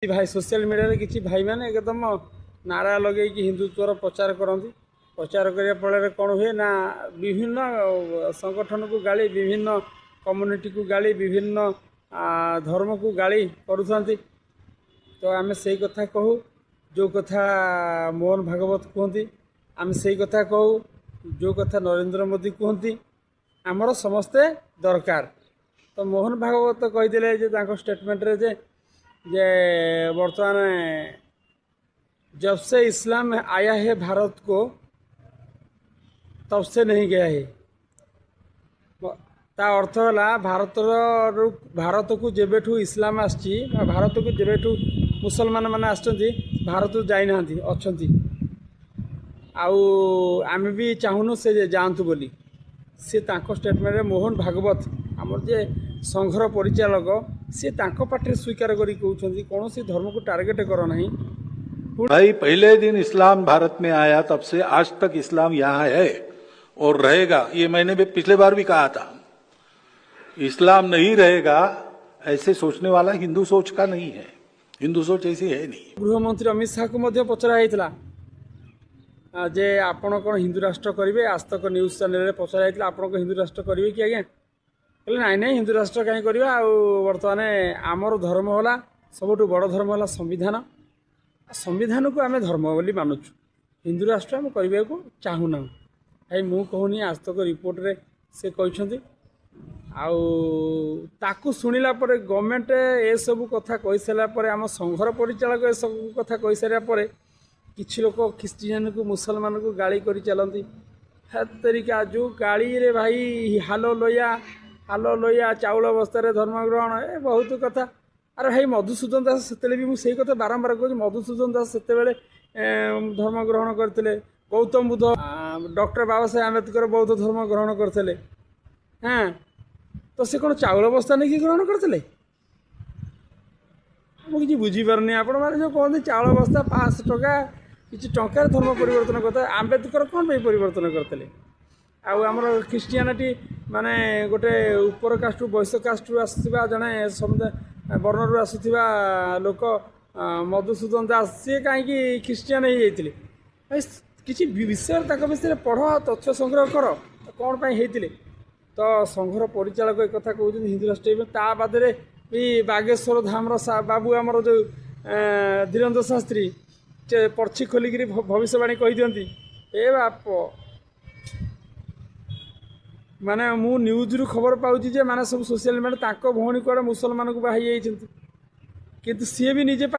भाई social media किसी भाई मैंने एकदम नारा लगे हिंदुत्वर प्रचार करती। प्रचार करने फल कौन हुए ना विभिन्न संगठन को गाली, विभिन्न कम्युनिटी को गाली, विभिन्न धर्म को गाली करुँच। तो आम से कथा कहू जो कथा मोहन भागवत कहती, आम से कथा कहू जो कथा नरेंद्र मोदी कहती, आमर समस्ते दरकार। तो मोहन भागवत कही स्टेटमेंट रे जे वर्तमान जब से इस्लाम आया है भारत को तब से नहीं गया है। ता अर्थ है भारत को जेबेठू इस्लाम आसी, भारत को जेबेठू मुसलमान मैंने भारत जाइना अच्छी आम भी चाहूनु से जातु बोली। सी स्टेटमेंट रे मोहन भागवत आमर जे संघर परिचालक सी पार्टी स्वीकार करी कहते कौन सी धर्म को टार्गेट करो नहीं। भाई पहले दिन इस्लाम भारत में आया तब से आज तक इस्लाम यहाँ है और रहेगा। ये मैंने भी पिछले बार भी कहा था, इस्लाम नहीं रहेगा ऐसे सोचने वाला हिंदू सोच का नहीं है। हिंदू सोच ऐसी है नहीं। गृहमंत्री अमित शाह को पचरा जे आपण कौन हिंदू राष्ट्र करेंगे, आज तक न्यूज चैनल पचरा आपण को हिंदू राष्ट्र करेंगे कि आज्ञा कहले नाई नाई हिंदू राष्ट्र कहीं करवा। बर्तमान आमर धर्म है सबुठ बड़ धर्म है संविधान। संविधान को आम धर्म बोली मानुचु, हिंदू राष्ट्र आम करने को चाहूना। भाई मु कहूनी आज तक रिपोर्ट रे से कहते आकु शुणिला गवर्नमेंट ए सब कथा कही सारापर आम संघर परिचालक ए सब कथा कही सारापर किसी लोग ख्रीस्टियन को मुसलमान को गाली कर चलती। तरीका जो गाड़ी रे भाई हालो लोया चाउल बस्तार धर्म ग्रहण ए बहुत कथा। अरे भाई मधुसूदन दास से भी मुझे कथा बारंबार कहूँ, मधुसूदन दास से धर्म ग्रहण करते, गौतम बुद्ध डॉक्टर बाबा साहेब आंबेडकर बौद्ध धर्म ग्रहण करते। हाँ तो से कौन चाउल बस्ता नहीं ग्रहण करते? मुझे बुझीपारनी आपण मैंने जो कहते चाउल बस्ता 500 टका किसी टंकार धर्म परिवर्तन करते, आंबेडकर कौन पर परिवर्तन करते? आमर ख्रीस्टियानिटी माने गोटे उपर कास्ट वैश्य कास्ट आसुवा जड़े समुदाय वर्णर आसुवा लोक मधुसूदन दास सी कहीं ख्रीस्टियान हो जाते। किसी विषय विषय पढ़ तथ्य संग्रह कर कौन होते। तो संघर परिचालक एक कथा कहते हिंदू राष्ट्र ता बादे भी बागेश्वर धाम बाबू आमर जो धीरेन्द्र शास्त्री पर्ची खोलिकी भविष्यवाणी कही दिखती। ए बाप माने मु न्यूज रु खबर पाउची जे माने सब सोशल मीडिया ताको भौणी कड़े मुसलमान को बाही जाइछंती, किंतु सी भी निजे